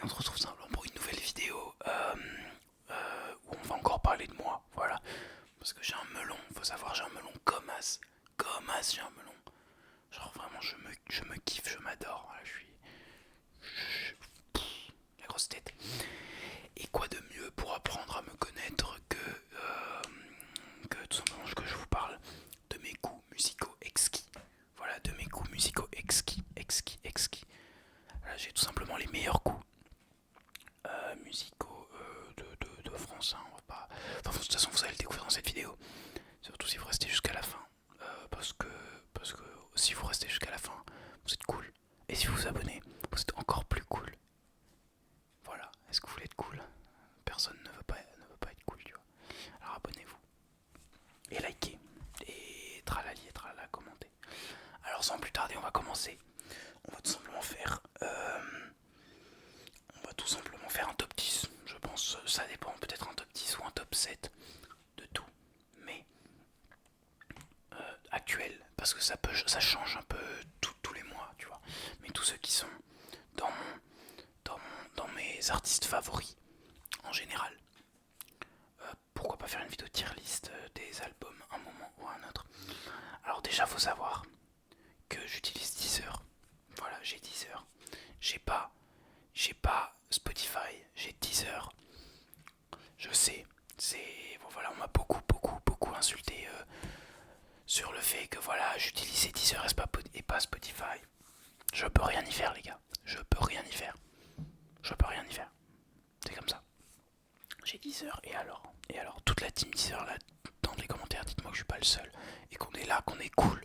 et on se retrouve simplement pour une nouvelle vidéo où on va encore parler de moi, voilà. Parce que j'ai un melon, faut savoir, j'ai un melon comme as. Comme as, j'ai un melon. Genre vraiment, je me kiffe, je m'adore. Voilà, la grosse tête. Et quoi de mieux pour apprendre à me connaître que tout simplement que je vous parle de mes goûts musicaux exquis. Voilà, de mes goûts musicaux exquis. Là, j'ai tout simplement les meilleurs goûts musicaux de France. Hein, on va pas... Enfin, de toute façon, vous allez le découvrir dans cette vidéo. Surtout si vous restez jusqu'à la fin. Parce que si vous restez jusqu'à la fin, vous êtes cool. Et si vous vous abonnez, vous êtes encore plus cool. Voilà, est-ce que vous voulez être cool? Personne ne veut pas être cool, tu vois. Alors abonnez-vous. Et likez. Et tralali et tralala, commentez. Alors sans plus tarder, on va commencer. On va tout simplement faire... on va tout simplement faire un top 10. Je pense, ça dépend, peut-être un top 10 ou un top 7 de tout. Mais actuel, parce que ça change un peu tous les mois, tu vois. Mais tous ceux qui sont dans dans mes artistes favoris en général. Pourquoi pas faire une vidéo tier list des albums un moment ou un autre. Alors déjà faut savoir que j'utilise Deezer. Voilà, j'ai Deezer. J'ai pas Spotify, j'ai Deezer. Je sais, c'est bon, voilà, on m'a beaucoup insulté sur le fait que voilà, j'utilisais Deezer et pas Spotify. Je peux rien y faire les gars. Je peux rien y faire. Je peux rien y faire. C'est comme ça. J'ai Deezer et alors toute la team Deezer là dans les commentaires, dites-moi que je suis pas le seul et qu'on est là, qu'on est cool,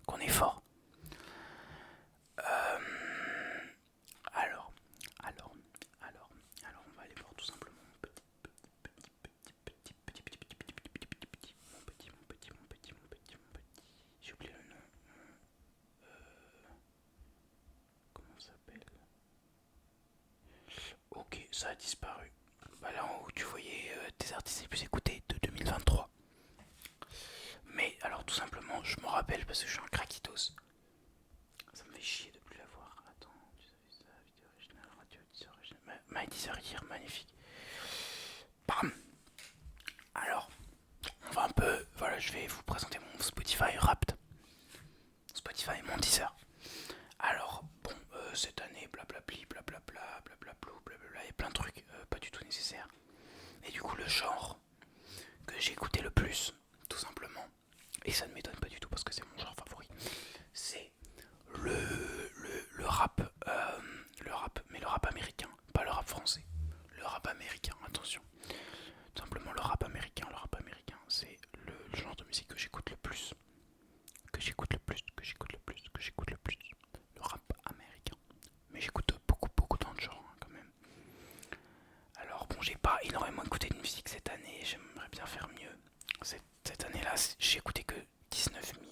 qu'on est fort. Euh, alors, alors, alors, alors, on va aller voir tout simplement mon petit. J'ai oublié le nom. Comment ça s'appelle? Ok, ça a disparu. Bah là en haut, tu voyais tes artistes les plus écoutés de 2023. Mais alors tout simplement, je m'en rappelle parce que je suis un craquitos. Ça me fait chier de plus la voir. Attends, tu savais ça, vidéo originale, radio, 10 originale. My 10 hier, magnifique. Bam. Alors, on va un peu. Voilà, je vais vous présenter mon Spotify Wrapped. Spotify, mon Deezer. Alors, bon, cette année, blablabli, blablabla, blablablou, blablabla, il y a plein de trucs pas du tout nécessaires. Et du coup, le genre que j'ai écouté le plus, tout simplement, et ça ne m'étonne pas du tout parce que c'est mon genre favori, c'est le rap, mais le rap américain, pas le rap français. Le rap américain, attention. Tout simplement le rap américain, c'est le genre de musique que j'écoute le plus. Que j'écoute le plus, que j'écoute le plus, que j'écoute le plus. Le rap américain. Mais j'écoute beaucoup d'autres genres hein, quand même. Alors bon, j'ai pas énormément écouté de musique cette année, j'aimerais bien faire mieux. Cette année-là, j'ai écouté que 19 000,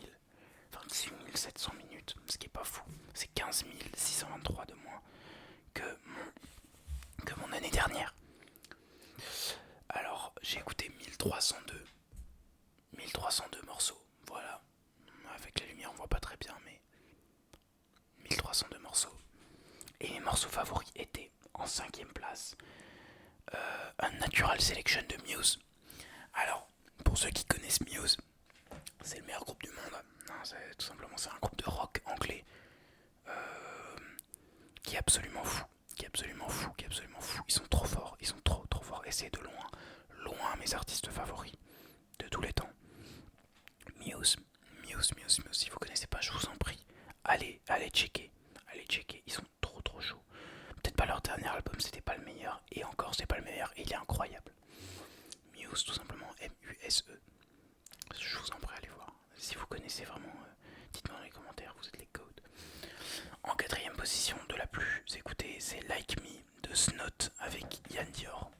26 700 minutes, ce qui est pas fou. C'est 15 623 de moins que mon année dernière. Alors j'ai écouté 1302 morceaux, voilà. Avec la lumière on voit pas très bien, mais 1302 morceaux. Et mes morceaux favoris étaient en cinquième place un Natural Selection de Muse. Alors, pour ceux qui connaissent Muse, c'est le meilleur groupe du monde. Non, tout simplement, c'est un groupe de rock anglais qui est absolument fou. Qui est absolument fou, qui est absolument fou. Ils sont trop forts, ils sont trop forts. Et c'est de loin mes artistes favoris de tous les temps. Muse. Si vous connaissez pas, je vous en prie, allez checker. Allez checker, ils sont trop chauds. Peut-être pas leur dernier album, c'était pas le meilleur. Et encore, c'est pas le meilleur. Et il est incroyable. Muse, tout simplement, M-U-S-E. Je vous en prie, allez voir. Si vous connaissez vraiment, dites-moi dans les commentaires, vous êtes les codes. En quatrième position de la plus écoutée, c'est Like Me de Snot avec Yann Dior.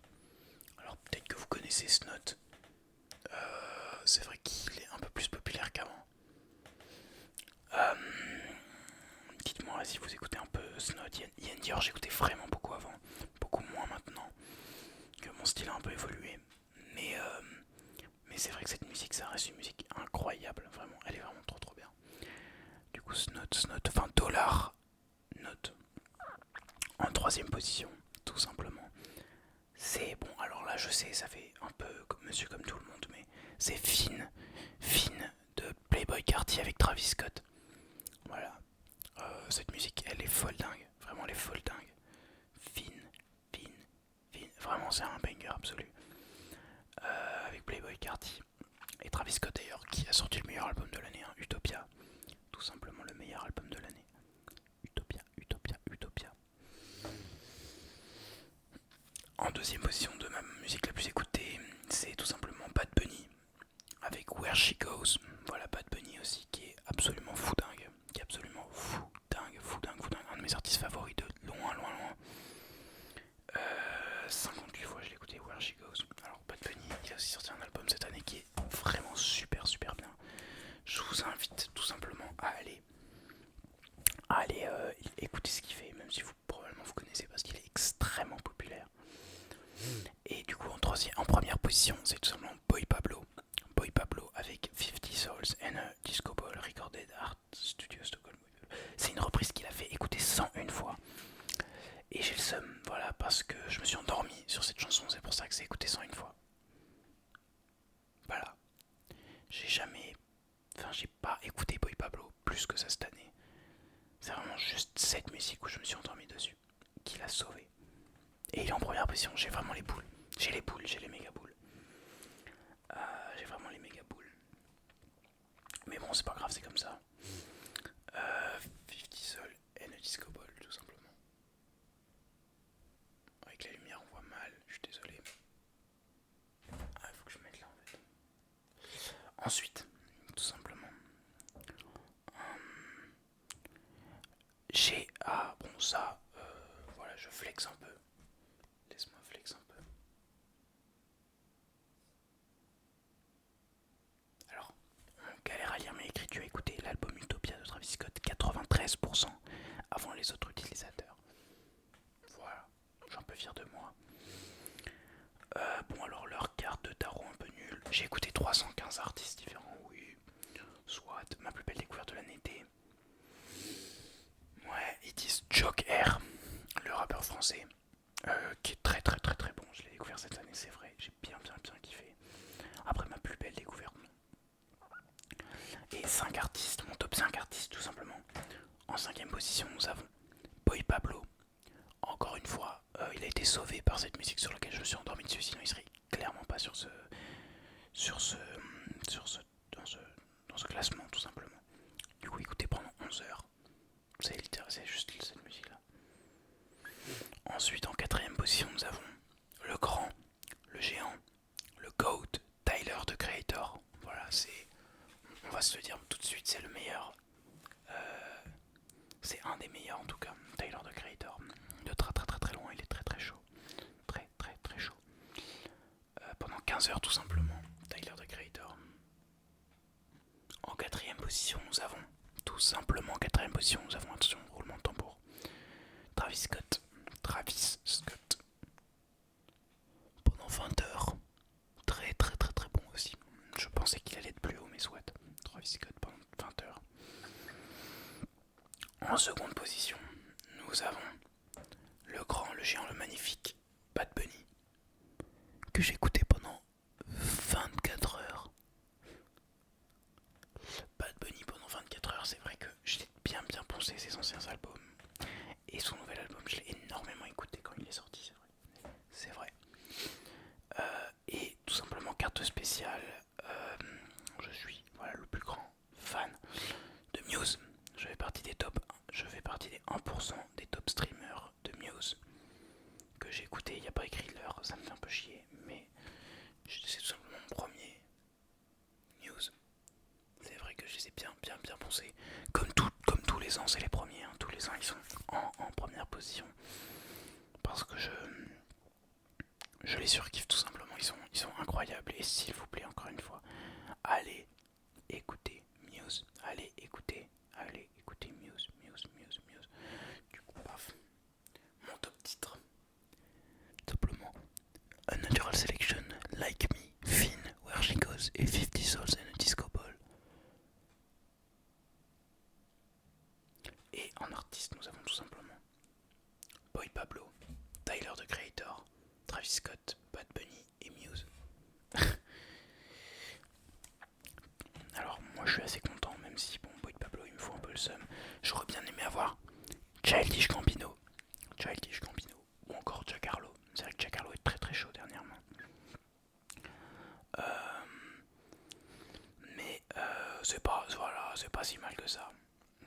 Alors peut-être que vous connaissez Snot. C'est vrai qu'il est un peu plus populaire qu'avant. Euh, Dites-moi si vous écoutez un peu Snot. Yann Dior, j'écoutais vraiment beaucoup avant. Beaucoup moins maintenant. Que mon style a un peu évolué. Mais c'est vrai que cette musique, ça reste une musique incroyable. Vraiment, elle est vraiment trop bien. Du coup, Snot, enfin Dollar Note. En troisième position, tout C'est bon, alors là je sais, ça fait un peu comme monsieur comme tout le monde, mais c'est Fine, Fine de Playboy Carti avec Travis Scott. Voilà, cette musique elle est folle dingue, vraiment elle est folle dingue. Fine, Fine, Fine, vraiment c'est un banger absolu. Avec Playboy Carti et Travis Scott d'ailleurs qui a sorti le meilleur album de l'année, hein, Utopia, tout simplement le meilleur album de l'année. Utopia, Utopia, Utopia. En deuxième position de ma musique la plus écoutée, c'est tout simplement Bad Bunny avec Where She Goes. Voilà, Bad Bunny aussi qui est absolument fou dingue, qui est absolument fou dingue, fou dingue, fou dingue. Un de mes artistes favoris de loin, loin, loin. 58 fois je l'ai écouté, Where She Goes. Alors Bad Bunny, il a aussi sorti un album cette année qui est vraiment super, super bien. Je vous invite tout simplement à aller écouter ce qu'il fait, même si vous probablement vous connaissez parce qu'il est extrêmement populaire. Et du coup en première position c'est tout simplement Boy Pablo. Boy Pablo avec 50 Souls and a Disco Ball Recorded Art Studio Stockholm. C'est une reprise qu'il a fait écouter 101 fois. Et j'ai le seum, voilà, parce que je me suis endormi sur cette chanson, c'est pour ça que c'est écouté 101 fois. Voilà. J'ai pas écouté Boy Pablo plus que ça cette année. C'est vraiment juste cette musique où je me suis endormi dessus qui l'a sauvé. Et il est en première position, j'ai vraiment les boules. J'ai les boules, j'ai les méga boules. J'ai vraiment les méga boules. Mais bon, c'est pas grave, c'est comme ça. 50 Soul and a Disco Ball, tout simplement. Avec la lumière, on voit mal, je suis désolé. Ah, il faut que je me mette là en fait. Ensuite, tout simplement, j'ai. Ah, bon, ça, voilà, je flex un peu. Laisse-moi flex un peu. Alors, on galère à lire mes écrits, tu as écouté l'album Utopia de Travis Scott, 93% avant les autres utilisateurs. Voilà, j'en peux fier de moi. Bon, alors leur carte de tarot un peu nulle. J'ai écouté 315 artistes différents, oui. Soit ma plus belle découverte de l'année était. Ouais, ils disent Jock Air, le rappeur français, qui est très très très très bon. Je l'ai découvert cette année, c'est vrai. J'ai bien bien bien kiffé. Après ma plus belle découverte, non. Et 5 artistes, mon top 5 artistes tout simplement. En cinquième position, nous avons Boy Pablo. Encore une fois, il a été sauvé par cette musique sur laquelle je me suis endormi dessus, sinon il serait clairement pas sur ce, sur ce, sur ce, dans ce classement tout simplement. Du coup, écoutez pendant 11 heures. C'est juste cette musique là. Ensuite, en quatrième position, nous avons le grand, le géant, le GOAT, Tyler the Creator. Voilà, on va se le dire tout de suite, c'est le meilleur. C'est un des meilleurs en tout cas, Tyler the Creator. De très très très très loin, il est très très chaud. Très très très chaud. Pendant 15 heures tout simplement, Tyler the Creator. En quatrième position, nous avons, tout simplement en quatrième position, nous avons, attention, roulement de tambour, Travis Scott. Travis Scott. Pendant 20 heures. Très très très très bon aussi. Je pensais qu'il allait être plus haut, mais soit. Travis Scott pendant 20 heures. En seconde position, nous avons le grand, le géant, le magnifique Bad Bunny, que j'ai écouté pendant 24 heures. Bad Bunny pendant 24 heures, c'est vrai que j'ai bien bien poncé ses anciens albums. Et son nouvel album, je l'ai énormément écouté quand il est sorti, c'est vrai. C'est vrai. Et tout simplement, carte spéciale, je suis voilà, le plus grand fan de Muse. Je fais partie des top 1, je fais partie des 1% des top streamers de Muse que j'ai écouté. Il n'y a pas écrit l'heure, ça me fait un peu chier, mais c'est tout simplement mon premier Muse. C'est vrai que je les ai bien bien bien poncés. Comme tous les ans, c'est les premiers. Hein. Tous les ans, ils sont en première position. Parce que je les surkiffe tout simplement. Ils sont incroyables. Et s'il vous plaît, encore une fois, allez écouter Muse. Allez écouter Muse, Muse, Muse, Muse. Du coup, paf. Mon top titre. Simplement, A Natural Selection, Like Me, Finn, Where She Goes et 50 Souls and a Disco Ball. Et en artiste, nous avons tout simplement Boy Pablo, Tyler the Creator, Travis Travis Scott, Bad Bunny et Muse. Alors moi je suis assez content, même si bon Boy Pablo il me faut un peu le seum. J'aurais bien aimé avoir Childish Gambino, ou encore Giancarlo. C'est vrai que Giancarlo est très très chaud dernièrement. Mais c'est pas, voilà, c'est pas si mal que ça.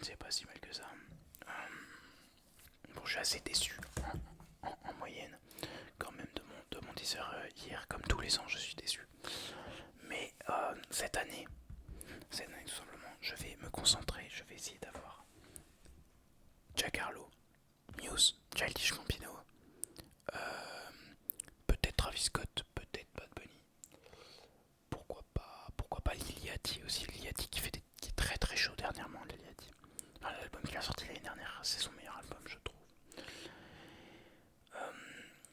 C'est pas si mal que ça. Bon, je suis assez déçu en moyenne quand même de mon teaser hier. Comme tous les ans, je suis déçu. Mais cette année, tout simplement, je vais me concentrer. Je vais essayer d'avoir Giancarlo, Muse, Childish Gambino, peut-être Travis Scott, peut-être Bad Bunny. Pourquoi pas Liliati aussi. Liliati qui est très très chaud dernièrement. Liliati. Enfin, l'album qu'il a sorti l'année dernière, c'est son meilleur album, je trouve.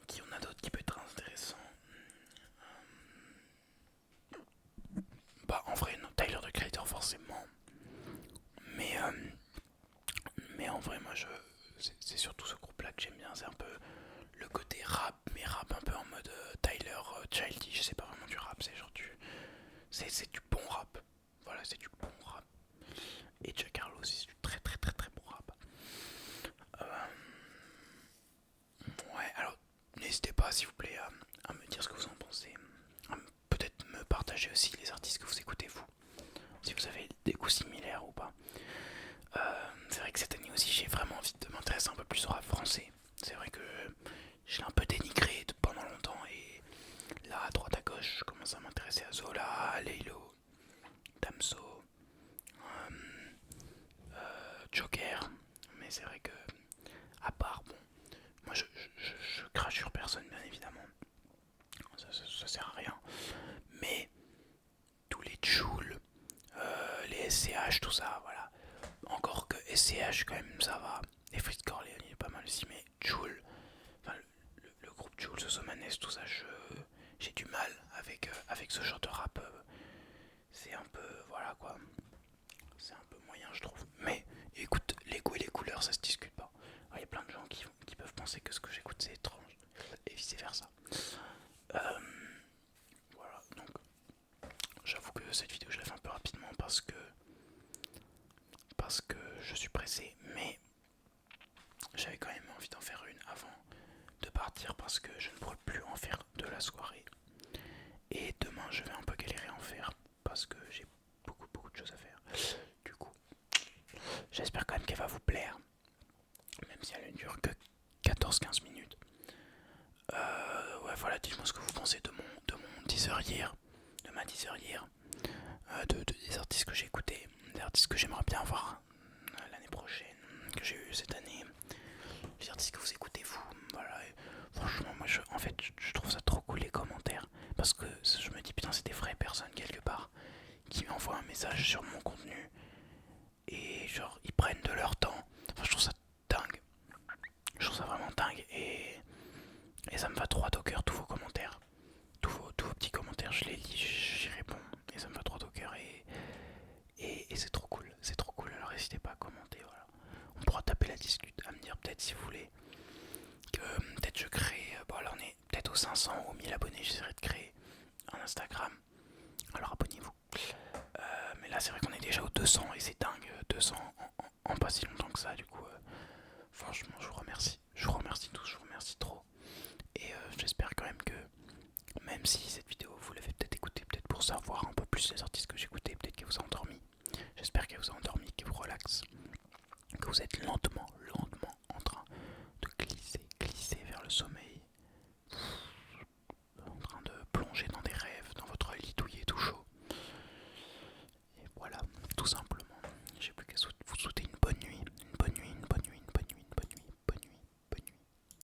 Qui on a d'autres qui peut être intéressant. Bah en vrai non, Tyler the Creator forcément. Mais en vrai moi c'est surtout ce groupe là que j'aime bien. C'est un peu le côté rap, mais rap un peu en mode Tyler Childish. C'est pas vraiment du rap, c'est genre c'est du bon rap. Voilà, c'est du bon rap. Et Giancarlo aussi, c'est du très très très très bon rap. Ouais, alors n'hésitez pas s'il vous plaît à me dire ce que vous en pensez. Peut-être me partager aussi les artistes que vous écoutez vous. Si vous avez des goûts similaires ou pas. C'est vrai que cette année aussi j'ai vraiment envie de m'intéresser un peu plus au rap français. C'est vrai que je l'ai un peu dénigré pendant longtemps et là à droite à gauche je commence à m'intéresser à Zola, à Laylo, Damso, Joker. Mais c'est vrai que à part bon, moi je crache sur personne bien évidemment. Ça sert à rien. Mais tous les Joule, les SCH, tout ça, voilà. Encore que SCH quand même ça va. Et Frisk Corleone il est pas mal aussi, mais Joule, enfin le groupe Joule, Sosomanes, tout ça, j'ai du mal avec ce genre de rap. C'est un peu, voilà quoi. C'est un peu moyen je trouve. Mais écoute, les goûts et les couleurs ça se discute pas. Il y a plein de gens qui peuvent penser que ce que j'écoute c'est étrange. Et vice versa. Voilà, donc j'avoue que cette vidéo je la fais un peu rapidement parce que je suis pressé, mais j'avais quand même envie d'en faire une avant de partir parce que je ne pourrais plus en faire de la soirée. Et demain je vais un peu galérer à en faire parce que j'ai beaucoup de choses à faire. Du coup, j'espère quand même qu'elle va vous plaire, même si elle ne dure que 14-15 minutes. Ouais voilà, dites-moi ce que vous pensez de mon teaser hier, de ma teaser hier, des artistes que j'ai écoutés, des artistes que j'aimerais bien voir l'année prochaine, que j'ai eu cette année, les artistes que vous écoutez vous, voilà. Et franchement moi en fait je trouve ça trop cool les commentaires, parce que je me dis putain c'est des vraies personnes quelque part, qui m'envoient un message sur mon contenu, et genre ils prennent de leur temps, enfin je trouve ça dingue, je trouve ça vraiment dingue, et ça me va droit au cœur tous vos commentaires. Tous vos petits commentaires, je les lis, j'y réponds et ça me va droit au cœur et c'est trop cool, alors n'hésitez pas à commenter, voilà. On pourra taper la discute, à me dire peut-être si vous voulez que peut-être je crée, bon là on est peut-être aux 500 ou 1000 abonnés, j'essaierai de créer un Instagram, alors abonnez-vous. Mais là c'est vrai qu'on est déjà aux 200 et c'est dingue, 200 en pas si longtemps que ça, du coup franchement je vous remercie tous, je vous remercie trop. Et j'espère quand même que, même si cette vidéo vous l'avez peut-être écoutée, peut-être pour savoir un peu plus les artistes que j'écoutais, peut-être qu'elle vous a endormi. J'espère qu'elle vous a endormi, qu'elle vous relaxe, que vous êtes lentement